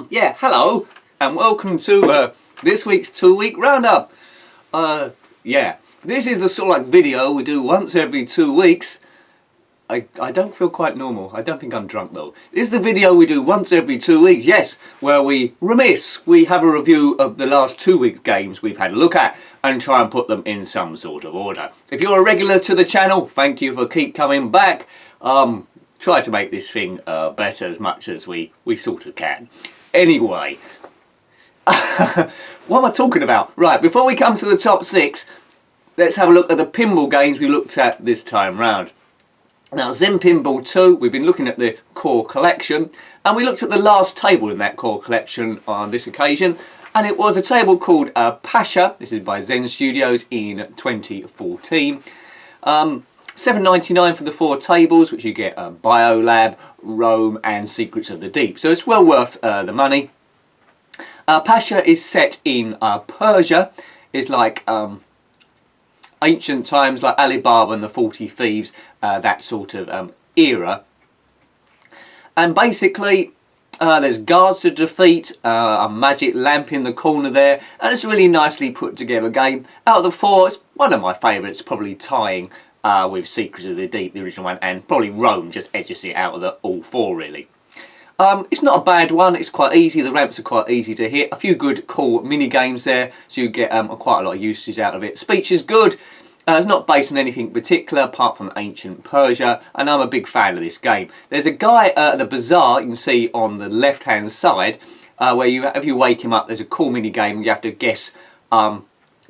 Yeah, hello and welcome to this week's 2-week roundup. Yeah, this is the sort of video we do once every 2 weeks. I don't feel quite normal. I don't think I'm drunk though. This is the video we do once every 2 weeks, yes, where we have a review of the last 2 weeks' games we've had a look at and try and put them in some sort of order. If you're a regular to the channel, thank you for keep coming back. Try to make this thing better as much as we sort of can. Anyway, what am I talking about? Right, before we come to the top 6, let's have a look at the pinball games we looked at this time round. Now, Zen Pinball 2, we've been looking at the core collection, and we looked at the last table in that core collection on this occasion, and it was a table called PASHA. This is by Zen Studios in 2014. $7.99 for the 4 tables, which you get Biolab, Rome and Secrets of the Deep. So it's well worth the money. PASHA is set in Persia. It's like ancient times, like Alibaba and the 40 Thieves, that sort of era. And basically there's guards to defeat, a magic lamp in the corner there, and it's a really nicely put together game. Out of the 4, it's one of my favourites, probably tying with Secrets of the Deep, the original one, and probably Rome just edges it out of all 4 really. It's not a bad one, it's quite easy, the ramps are quite easy to hit, a few good cool mini games there, so you get quite a lot of usage out of it. Speech is good, it's not based on anything particular apart from ancient Persia, and I'm a big fan of this game. There's a guy at the bazaar, you can see on the left hand side, where if you wake him up, there's a cool mini game, you have to guess, because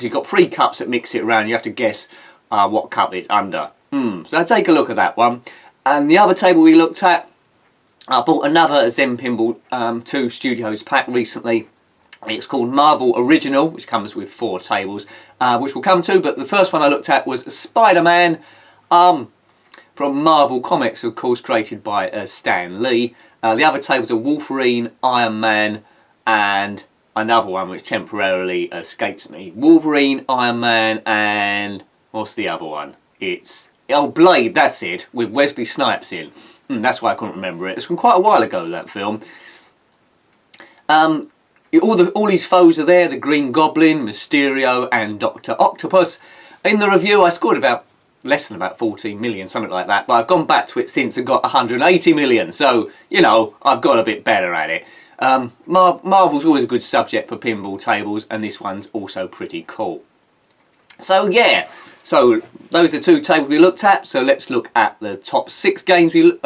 you've got 3 cups that mix it around, you have to guess what cup it's under. So take a look at that one. And the other table we looked at, I bought another Zen Pinball 2 Studios pack recently. It's called Marvel Original, which comes with 4 tables, which we'll come to. But the first one I looked at was Spider-Man from Marvel Comics, of course, created by Stan Lee. The other tables are Wolverine, Iron Man, and another one which temporarily escapes me. Wolverine, Iron Man, and what's the other one? It's Blade, that's it, with Wesley Snipes in. That's why I couldn't remember it. It's from quite a while ago, that film. All his foes are there, the Green Goblin, Mysterio and Dr. Octopus. In the review I scored less than about 14 million, something like that, but I've gone back to it since and got 180 million, so, you know, I've got a bit better at it. Marvel's always a good subject for pinball tables, and this one's also pretty cool. So yeah, so those are the 2 tables we looked at, so let's look at the top 6 games we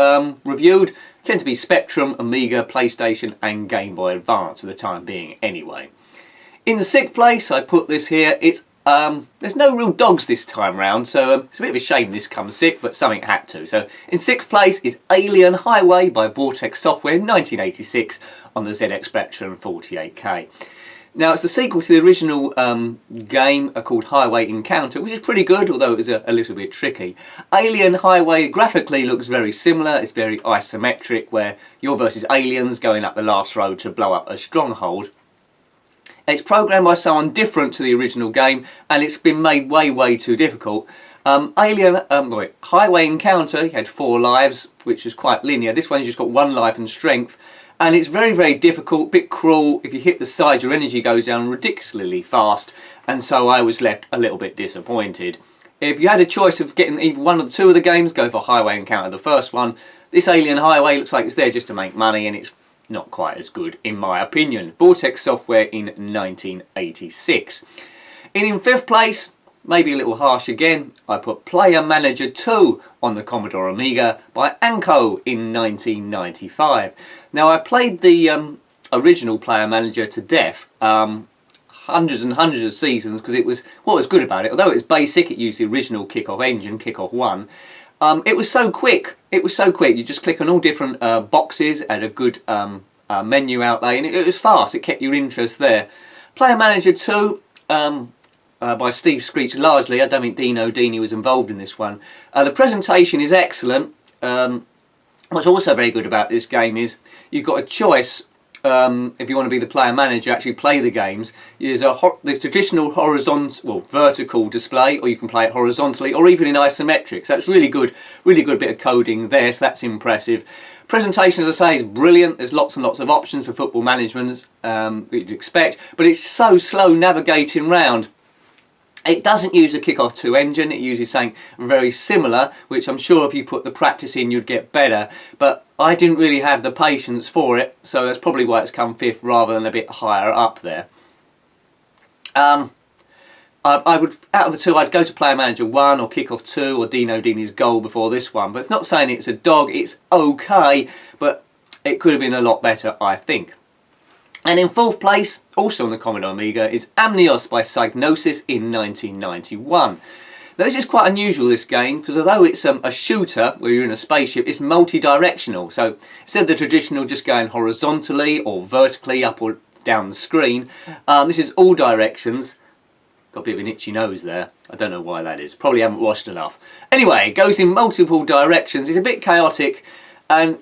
reviewed. Tend to be Spectrum, Amiga, PlayStation and Game Boy Advance for the time being anyway. In the 6th place, I put this here, it's there's no real dogs this time round, so it's a bit of a shame this comes 6th, but something had to. So in 6th place is Alien Highway by Vortex Software in 1986 on the ZX Spectrum 48K. Now it's the sequel to the original game called Highway Encounter, which is pretty good, although it was a little bit tricky. Alien Highway graphically looks very similar, it's very isometric, where you're versus aliens going up the last road to blow up a stronghold. It's programmed by someone different to the original game, and it's been made way too difficult. Highway Encounter, you had 4 lives, which is quite linear. This one's just got 1 life and strength. And it's very difficult, a bit cruel. If you hit the side, your energy goes down ridiculously fast, and so I was left a little bit disappointed. If you had a choice of getting either 1 or 2 of the games, go for Highway Encounter, the first one. This Alien Highway looks like it's there just to make money, and it's not quite as good in my opinion. Vortex Software in 1986. In 5th place, maybe a little harsh again, I put Player Manager 2 on the Commodore Amiga by Anko in 1995. Now I played the original Player Manager to death, hundreds and hundreds of seasons, because it was, what was good about it, although it was basic, it used the original Kickoff engine, Kickoff 1, it was so quick, you just click on all different boxes and a good menu outlay, and it was fast, it kept your interest there. Player Manager 2, by Steve Screech largely. I don't think Dino Dini was involved in this one. The presentation is excellent. What's also very good about this game is you've got a choice if you want to be the player manager, actually play the games. There's traditional horizontal, well, vertical display, or you can play it horizontally, or even in isometric. So that's really good bit of coding there. So that's impressive. Presentation, as I say, is brilliant. There's lots and lots of options for football management that you'd expect, but it's so slow navigating round. It doesn't use a Kickoff 2 engine, it uses something very similar, which I'm sure if you put the practice in you'd get better, but I didn't really have the patience for it, so that's probably why it's come 5th rather than a bit higher up there. I would, out of the two, I'd go to Player Manager 1 or Kickoff 2 or Dino Dini's Goal before this one, but it's not saying it's a dog, it's okay, but it could have been a lot better, I think. And in 4th place, also on the Commodore Amiga, is AMNIOS by Psygnosis in 1991. Now this is quite unusual, this game, because although it's a shooter where you're in a spaceship, it's multi-directional. So instead of the traditional just going horizontally or vertically up or down the screen, this is all directions. Got a bit of an itchy nose there. I don't know why that is. Probably haven't washed enough. Anyway, it goes in multiple directions. It's a bit chaotic and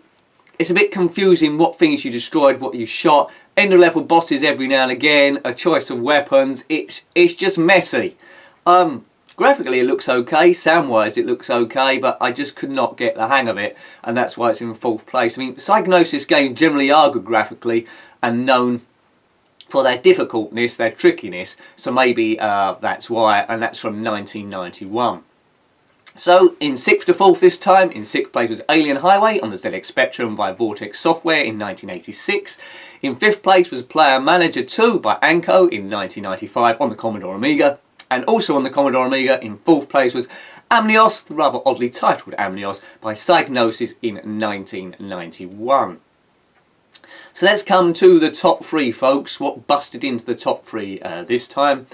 it's a bit confusing what things you destroyed, what you shot. End of level bosses every now and again, a choice of weapons. It's just messy. Graphically it looks okay, sound wise it looks okay, but I just could not get the hang of it, and that's why it's in 4th place. I mean, Psygnosis games generally are good graphically and known for their difficultness, their trickiness, so maybe that's why, and that's from 1991. So in 6th to 4th this time, in 6th place was Alien Highway on the ZX Spectrum by Vortex Software in 1986. In 5th place was Player Manager 2 by Anko in 1995 on the Commodore Amiga. And also on the Commodore Amiga in 4th place was AMNIOS, the rather oddly titled AMNIOS, by Psygnosis in 1991. So let's come to the top 3, folks. What busted into the top 3 this time?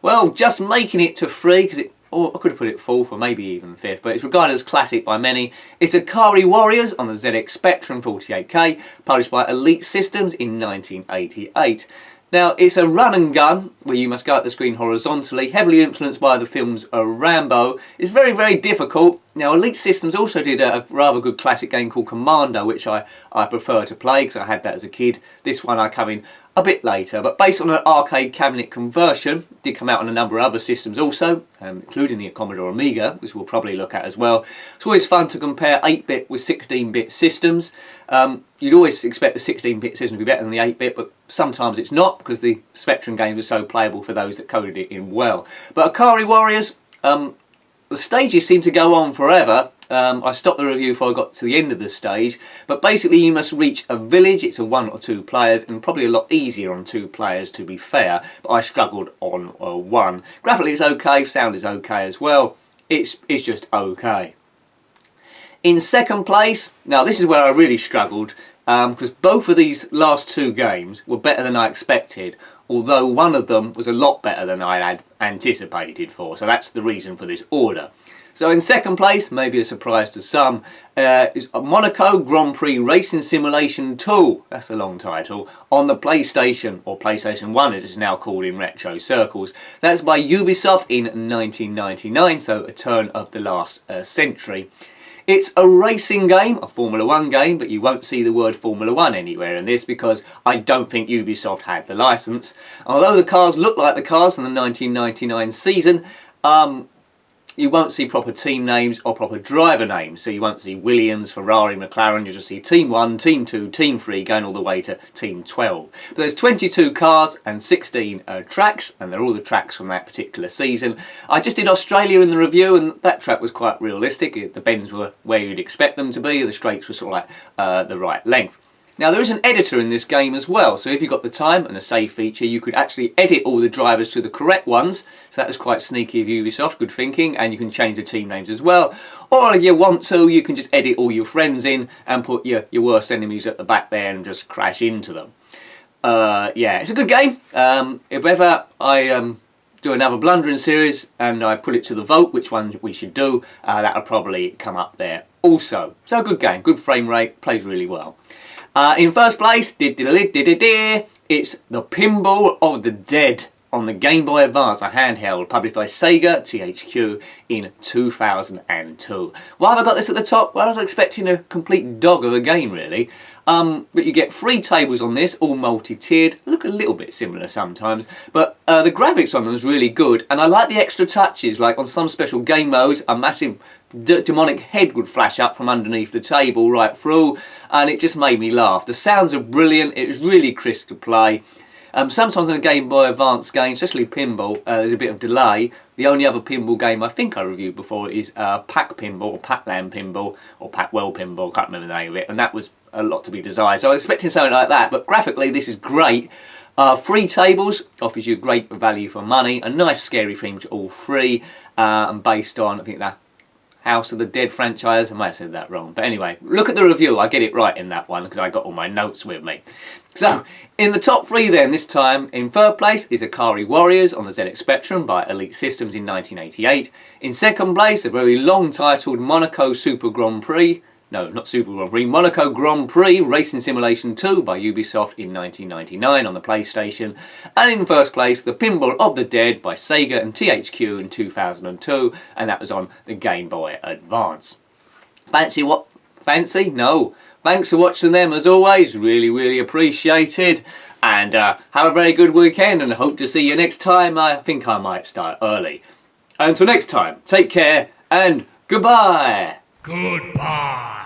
Well, just making it to 3, because I could have put it 4th or maybe even 5th, but it's regarded as classic by many. It's Ikari Warriors on the ZX Spectrum 48K, published by Elite Systems in 1988. Now, it's a run and gun where you must go up the screen horizontally, heavily influenced by the films Rambo. It's very, very difficult. Now, Elite Systems also did a rather good classic game called Commando, which I prefer to play because I had that as a kid. This one I come in a bit later, but based on an arcade cabinet conversion, did come out on a number of other systems also, including the Commodore Amiga, which we'll probably look at as well. It's always fun to compare 8-bit with 16-bit systems. You'd always expect the 16-bit system to be better than the 8-bit, but sometimes it's not because the Spectrum games are so playable for those that coded it in well. But Ikari Warriors, the stages seem to go on forever. I stopped the review before I got to the end of the stage, but basically you must reach a village. It's a 1 or 2 players, and probably a lot easier on 2 players to be fair, but I struggled on 1. Graphically it's okay, sound is okay as well, it's just okay. In 2nd place, now this is where I really struggled, because both of these last 2 games were better than I expected, although one of them was a lot better than I had anticipated for, so that's the reason for this order. So in 2nd place, maybe a surprise to some, is Monaco Grand Prix Racing Simulation 2, that's a long title, on the PlayStation, or PlayStation 1 as it's now called in retro circles. That's by Ubisoft in 1999, so a turn of the last century. It's a racing game, a Formula 1 game, but you won't see the word Formula 1 anywhere in this because I don't think Ubisoft had the licence. Although the cars look like the cars from the 1999 season, you won't see proper team names or proper driver names. So you won't see Williams, Ferrari, McLaren. You'll just see Team 1, Team 2, Team 3 going all the way to Team 12. But there's 22 cars and 16 tracks, and they're all the tracks from that particular season. I just did Australia in the review, and that track was quite realistic. The bends were where you'd expect them to be. The straights were sort of like the right length. Now there is an editor in this game as well, so if you've got the time and a save feature, you could actually edit all the drivers to the correct ones. So that was quite sneaky of Ubisoft, good thinking, and you can change the team names as well. Or if you want to, you can just edit all your friends in and put your worst enemies at the back there and just crash into them. Yeah, it's a good game. If ever I do another blundering series and I put it to the vote which one we should do, that'll probably come up there also. So a good game, good frame rate, plays really well. In 1st place, it's the Pinball of the Dead on the Game Boy Advance, a handheld published by Sega THQ in 2002. Why have I got this at the top? Well, I was expecting a complete dog of a game, really. But you get 3 tables on this, all multi-tiered. Look a little bit similar sometimes, but the graphics on them is really good, and I like the extra touches, like on some special game modes, a massive demonic head would flash up from underneath the table right through, and it just made me laugh. The sounds are brilliant, it was really crisp to play. Sometimes in a Game Boy Advance game, especially Pinball, there's a bit of delay. The only other pinball game I think I reviewed before is Pac Pinball, or Pac-Land Pinball, or Pac-Well Pinball, I can't remember the name of it, and that was a lot to be desired. So I was expecting something like that, but graphically this is great. 3 tables offers you great value for money, a nice scary theme to all 3, and based on, I think, the House of the Dead franchise. I might have said that wrong, but anyway, look at the review. I get it right in that one because I got all my notes with me. So in the top 3 then, this time in 3rd place is Ikari Warriors on the ZX Spectrum by Elite Systems in 1988. In 2nd place, a very long titled Monaco Super Grand Prix. No, not Super Grand Prix, Monaco Grand Prix Racing Simulation 2 by Ubisoft in 1999 on the PlayStation. And in 1st place, The Pinball of the Dead by Sega and THQ in 2002, and that was on the Game Boy Advance. Fancy what? Fancy? No. Thanks for watching them as always, really appreciated. And have a very good weekend and hope to see you next time. I think I might start early. Until next time, take care and goodbye. Goodbye.